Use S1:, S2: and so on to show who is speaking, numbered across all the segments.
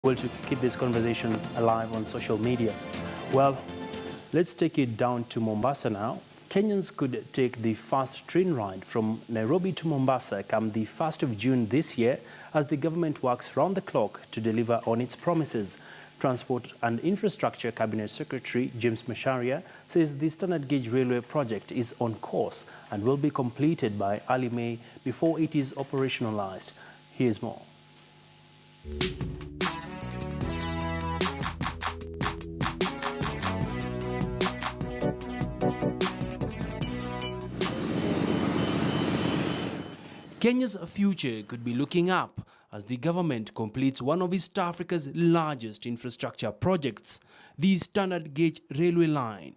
S1: Well, to keep this conversation alive on social media. Well, let's take it down to Mombasa now. Kenyans could take the fast train ride from Nairobi to Mombasa come the 1st of June this year as the government works round the clock to deliver on its promises. Transport and Infrastructure Cabinet Secretary James Macharia says the standard gauge railway project is on course and will be completed by early May before it is operationalized. Here's more. Kenya's future could be looking up as the government completes one of East Africa's largest infrastructure projects, the standard gauge railway line.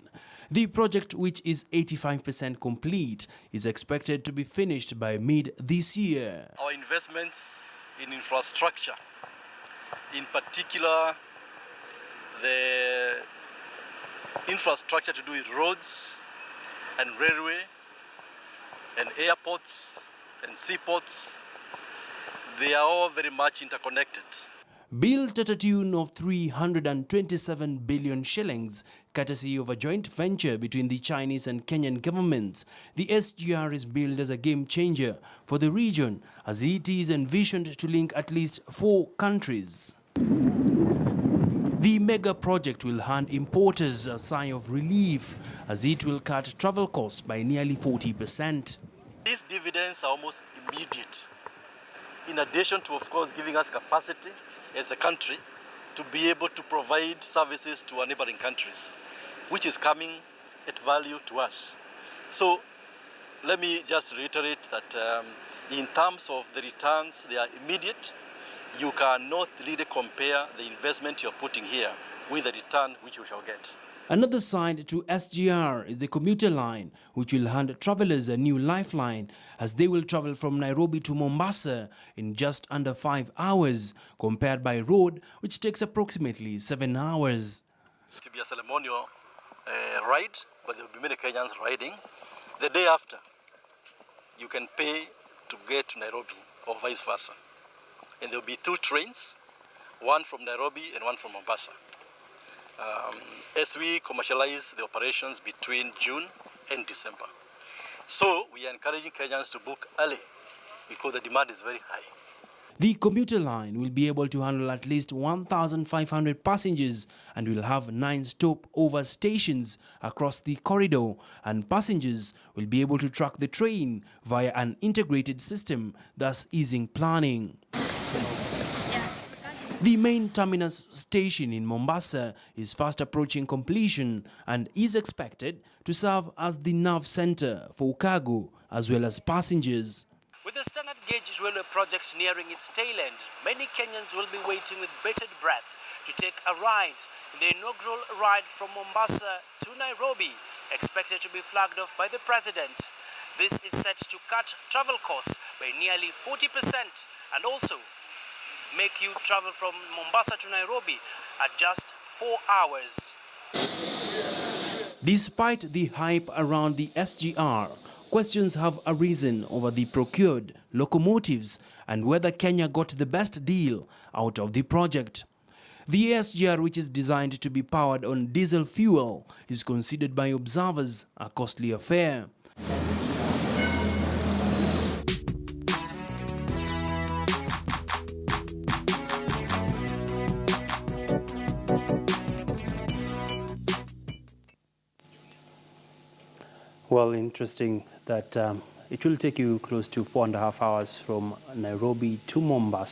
S1: The project, which is 85% complete, is expected to be finished by mid this year.
S2: Our investments in infrastructure, in particular the infrastructure to do with roads and railway and airports and seaports, they are all very much interconnected.
S1: Built at a tune of 327 billion shillings, courtesy of a joint venture between the Chinese and Kenyan governments, the SGR is billed as a game changer for the region as it is envisioned to link at least 4 countries. The mega project will hand importers a sigh of relief as it will cut travel costs by nearly 40%.
S2: These dividends are almost immediate, in addition to, of course, giving us capacity as a country to be able to provide services to our neighboring countries, which is coming at value to us. So let me just reiterate that in terms of the returns, they are immediate. You cannot really compare the investment you're putting here with the return which you shall get.
S1: Another side to SGR is the Commuter Line, which will hand travelers a new lifeline as they will travel from Nairobi to Mombasa in just under 5 hours, compared by road, which takes approximately 7 hours.
S2: To be a ceremonial ride, but there will be many Kenyans riding. The day after, you can pay to get to Nairobi or vice versa. And there will be 2 trains, one from Nairobi and one from Mombasa. As we commercialize the operations between June and December. So we are encouraging Kenyans to book early because the demand is very high.
S1: The Commuter Line will be able to handle at least 1,500 passengers and will have 9 stopover stations across the corridor, and passengers will be able to track the train via an integrated system, thus easing planning. The main terminus station in Mombasa is fast approaching completion and is expected to serve as the nerve center for cargo as well as passengers. With the standard gauge railway project nearing its tail end, many Kenyans will be waiting with bated breath to take a ride in the inaugural ride from Mombasa to Nairobi, expected to be flagged off by the president. This is set to cut travel costs by nearly 40% and also make you travel from Mombasa to Nairobi at just 4 hours. Despite the hype around the SGR, questions have arisen over the procured locomotives and whether Kenya got the best deal out of the project. The SGR, which is designed to be powered on diesel fuel, is considered by observers a costly affair. Well, interesting that it will take you close to 4.5 hours from Nairobi to Mombasa.